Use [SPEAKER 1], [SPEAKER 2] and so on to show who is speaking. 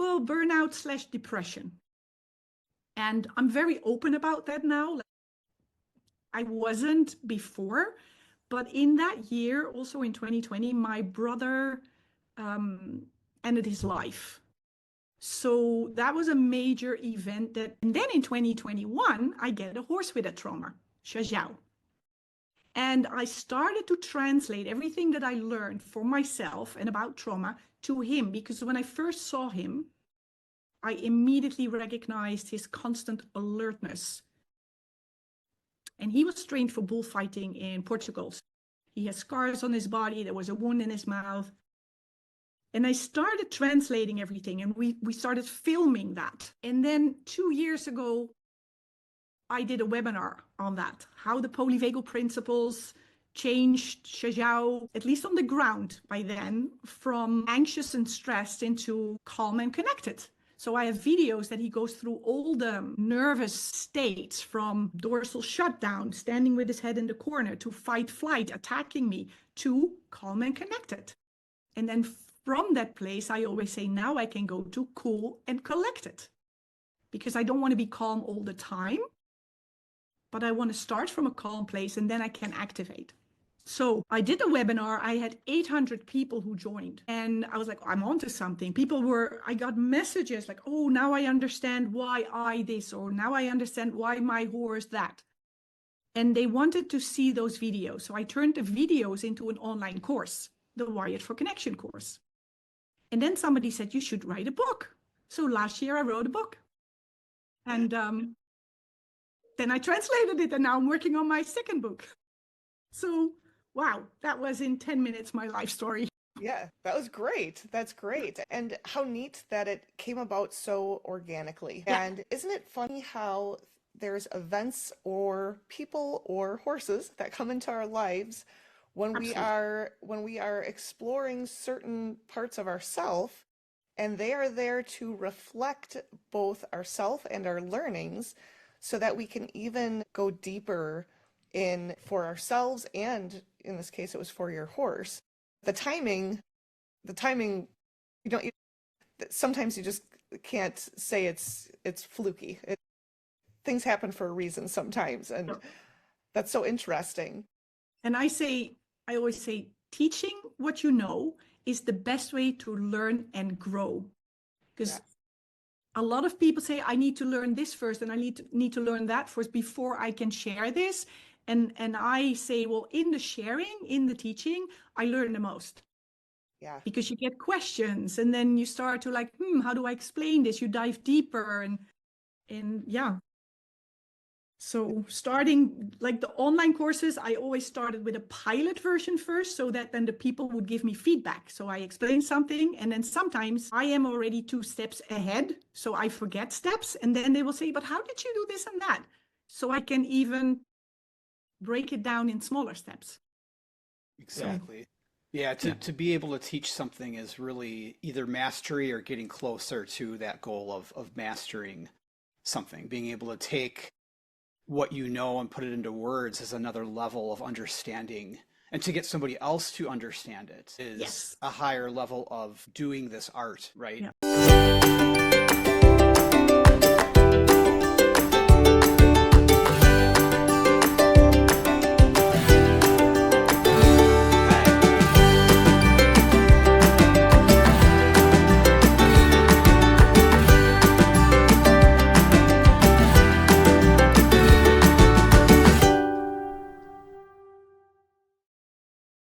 [SPEAKER 1] Well, burnout slash depression. And I'm very open about that now. I wasn't before, but in that year, also in 2020, my brother ended his life. So that was a major event and then in 2021, I get a horse with a trauma, Xiao. And I started to translate everything that I learned for myself and about trauma to him, because when I first saw him, I immediately recognized his constant alertness. And he was trained for bullfighting in Portugal. He has scars on his body. There was a wound in his mouth. And I started translating everything, and we started filming that. And then 2 years ago, I did a webinar on that, how the polyvagal principles changed Xiao, at least on the ground by then, from anxious and stressed into calm and connected. So I have videos that he goes through all the nervous states, from dorsal shutdown, standing with his head in the corner, to fight, flight, attacking me, to calm and connected. And then from that place, I always say, now I can go to cool and collected, because I don't want to be calm all the time, but I want to start from a calm place, and then I can activate. So I did a webinar. I had 800 people who joined, and I was like, I'm onto something. I got messages like, oh, now I understand why I this, or now I understand why my horse that. And they wanted to see those videos. So I turned the videos into an online course, the Wired for Connection course. And then somebody said, you should write a book. So last year I wrote a book. And then I translated it, and now I'm working on my second book. So, wow, that was in 10 minutes, my life story.
[SPEAKER 2] Yeah, that was great. That's great. And how neat that it came about so organically.
[SPEAKER 1] Yeah.
[SPEAKER 2] And isn't it funny how there's events or people or horses that come into our lives when we are exploring certain parts of ourself, and they are there to reflect both ourself and our learnings, so that we can even go deeper in for ourselves, and in this case it was for your horse. The timing, sometimes you just can't say it's fluky. Things happen for a reason sometimes, and that's so interesting.
[SPEAKER 1] And I always say, teaching what you know is the best way to learn and grow. Because a lot of people say, I need to learn this first, and I need to learn that first before I can share this. And I say, well, in the sharing, in the teaching, I learn the most.
[SPEAKER 2] Yeah.
[SPEAKER 1] Because you get questions, and then you start to like, how do I explain this? You dive deeper, and yeah. So starting like the online courses, I always started with a pilot version first, so that then the people would give me feedback. So I explain something, and then sometimes I am already 2 steps ahead, so I forget steps, and then they will say, but how did you do this and that? So I can even break it down in smaller steps.
[SPEAKER 3] Exactly. Yeah, to be able to teach something is really either mastery or getting closer to that goal of mastering something. Being able to take what you know and put it into words is another level of understanding. And to get somebody else to understand it is a higher level of doing this art, right?
[SPEAKER 1] Yeah.